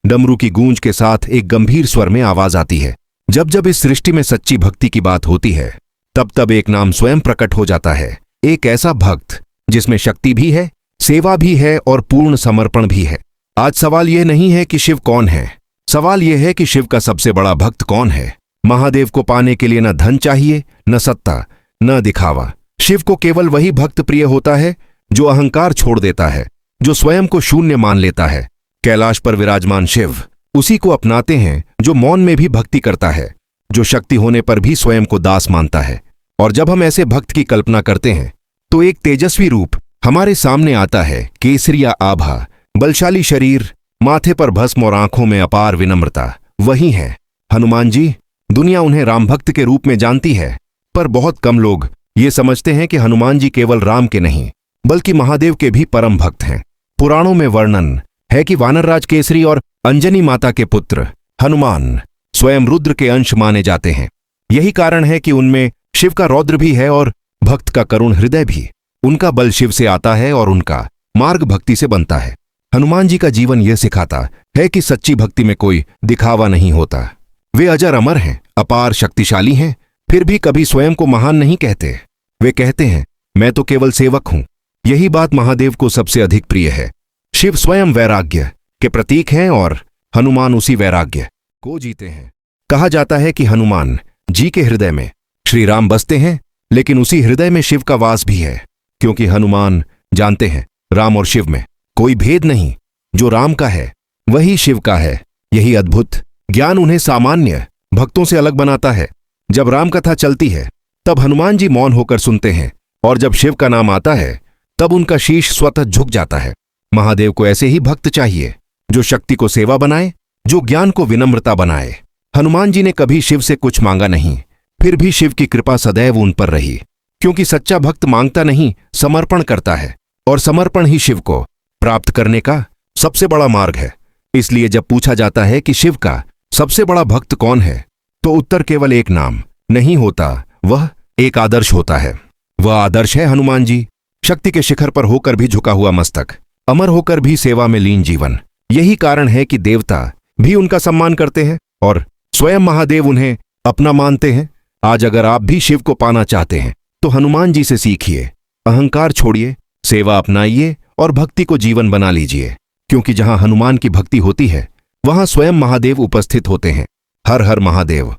डमरू की गूंज के साथ एक गंभीर स्वर में आवाज आती है। जब जब इस सृष्टि में सच्ची भक्ति की बात होती है, तब तब एक नाम स्वयं प्रकट हो जाता है। एक ऐसा भक्त जिसमें शक्ति भी है, सेवा भी है और पूर्ण समर्पण भी है। आज सवाल यह नहीं है कि शिव कौन है, सवाल यह है कि शिव का सबसे बड़ा भक्त कौन है। महादेव को पाने के लिए न धन चाहिए, न सत्ता, न दिखावा। शिव को केवल वही भक्त प्रिय होता है जो अहंकार छोड़ देता है, जो स्वयं को शून्य मान लेता है। कैलाश पर विराजमान शिव उसी को अपनाते हैं जो मौन में भी भक्ति करता है, जो शक्ति होने पर भी स्वयं को दास मानता है। और जब हम ऐसे भक्त की कल्पना करते हैं तो एक तेजस्वी रूप हमारे सामने आता है। केसरिया आभा, बलशाली शरीर, माथे पर भस्म और आंखों में अपार विनम्रता। वही है हनुमान जी। दुनिया उन्हें राम भक्त के रूप में जानती है, पर बहुत कम लोग ये समझते हैं कि हनुमान जी केवल राम के नहीं बल्कि महादेव के भी परम भक्त हैं। पुराणों में वर्णन है कि वानरराज केसरी और अंजनी माता के पुत्र हनुमान स्वयं रुद्र के अंश माने जाते हैं। यही कारण है कि उनमें शिव का रौद्र भी है और भक्त का करुण हृदय भी। उनका बल शिव से आता है और उनका मार्ग भक्ति से बनता है। हनुमान जी का जीवन यह सिखाता है कि सच्ची भक्ति में कोई दिखावा नहीं होता। वे अजर अमर हैं, अपार शक्तिशाली हैं, फिर भी कभी स्वयं को महान नहीं कहते। वे कहते हैं, मैं तो केवल सेवक हूं। यही बात महादेव को सबसे अधिक प्रिय है। शिव स्वयं वैराग्य के प्रतीक हैं और हनुमान उसी वैराग्य को जीते हैं। कहा जाता है कि हनुमान जी के हृदय में श्री राम बसते हैं, लेकिन उसी हृदय में शिव का वास भी है, क्योंकि हनुमान जानते हैं राम और शिव में कोई भेद नहीं। जो राम का है वही शिव का है। यही अद्भुत ज्ञान उन्हें सामान्य भक्तों से अलग बनाता है। जब राम कथा चलती है तब हनुमान जी मौन होकर सुनते हैं, और जब शिव का नाम आता है तब उनका शीश स्वतः झुक जाता है। महादेव को ऐसे ही भक्त चाहिए, जो शक्ति को सेवा बनाए, जो ज्ञान को विनम्रता बनाए। हनुमान जी ने कभी शिव से कुछ मांगा नहीं, फिर भी शिव की कृपा सदैव उन पर रही, क्योंकि सच्चा भक्त मांगता नहीं, समर्पण करता है, और समर्पण ही शिव को प्राप्त करने का सबसे बड़ा मार्ग है। इसलिए जब पूछा जाता है कि शिव का सबसे बड़ा भक्त कौन है, तो उत्तर केवल एक नाम नहीं होता, वह एक आदर्श होता है। वह आदर्श है हनुमान जी। शक्ति के शिखर पर होकर भी झुका हुआ मस्तक, अमर होकर भी सेवा में लीन जीवन। यही कारण है कि देवता भी उनका सम्मान करते हैं और स्वयं महादेव उन्हें अपना मानते हैं। आज अगर आप भी शिव को पाना चाहते हैं तो हनुमान जी से सीखिए। अहंकार छोड़िए, सेवा अपनाइए और भक्ति को जीवन बना लीजिए, क्योंकि जहां हनुमान की भक्ति होती है वहां स्वयं महादेव उपस्थित होते हैं। हर हर महादेव।